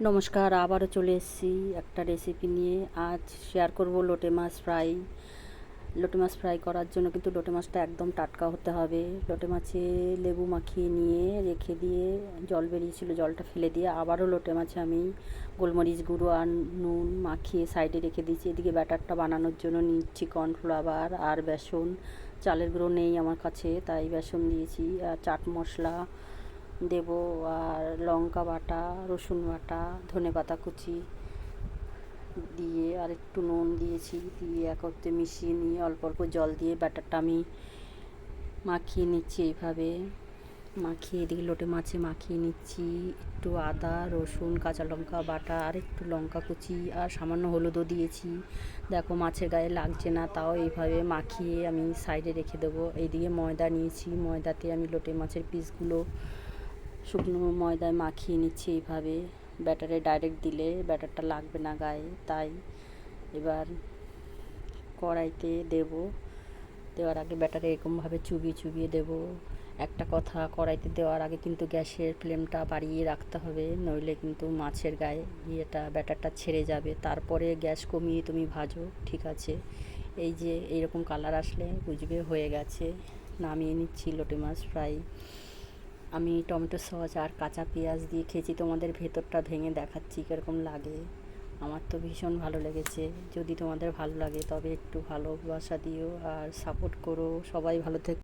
নমস্কার, আবারও চলে এসেছি একটা রেসিপি নিয়ে। আজ শেয়ার করব লোটে মাছ ফ্রাই। লোটে মাছ ফ্রাই করার জন্য কিন্তু লোটে মাছটা একদম টাটকা হতে হবে। লোটে মাছে লেবু মাখিয়ে নিয়ে রেখে দিয়ে জল বেরিয়েছিল, জলটা ফেলে দিয়ে আবারও লোটে মাছে আমি গোলমরিচ গুঁড়ো আর নুন মাখিয়ে সাইডে রেখে দিয়েছি। এদিকে ব্যাটারটা বানানোর জন্য নিচ্ছি কর্নফ্লাওয়ার আর বেসন। চালের গুঁড়ো নেই আমার কাছে, তাই বেসন দিয়েছি। আর চাট মশলা দেব, আর লঙ্কা বাটা, রসুন বাটা, ধনেপাতা কুচি দিয়ে আর একটু নুন দিয়েছি, দিয়ে একত্রে মিশিয়ে নিয়ে অল্প অল্প জল দিয়ে ব্যাটারটা আমি মাখিয়ে নিচ্ছি। এইভাবে মাখিয়ে এদিকে লোটে মাছে মাখিয়ে নিচ্ছি। একটু আদা রসুন কাঁচা লঙ্কা বাটা আর একটু লঙ্কা কুচি আর সামান্য হলুদও দিয়েছি। দেখো মাছের গায়ে লাগছে না, তাও এইভাবে মাখিয়ে আমি সাইডে রেখে দেবো। এইদিকে ময়দা নিয়েছি, ময়দাতে আমি লোটে মাছের পিসগুলো শুকনো ময়দায় মাখিয়ে নিচ্ছি। এইভাবে ব্যাটারে ডাইরেক্ট দিলে ব্যাটারটা লাগবে না গায়ে, তাই এবার কড়াইতে দেব। দেওয়ার আগে ব্যাটারে এরকমভাবে চুবিয়ে চুবিয়ে দেব। একটা কথা, কড়াইতে দেওয়ার আগে কিন্তু গ্যাসের ফ্লেমটা বাড়িয়ে রাখতে হবে, নইলে কিন্তু মাছের গায়ে ব্যাটারটা ছেড়ে যাবে। তারপরে গ্যাস কমিয়ে তুমি ভাজো, ঠিক আছে? এই যে এইরকম কালার আসলে বুঝবে হয়ে গেছে। নামিয়ে নিচ্ছি লোটে মাছ ফ্রাই। আমি টমেটো সস আর কাঁচা পেঁয়াজ দিয়ে খেয়েছি, তোমাদের ভেতরটা ভেঙে দেখাচ্ছি কীরকম লাগে। আমার তো ভীষণ ভালো লেগেছে। যদি তোমাদের ভালো লাগে তবে একটু ভালোবাসা দিও আর সাপোর্ট করো। সবাই ভালো থেকো।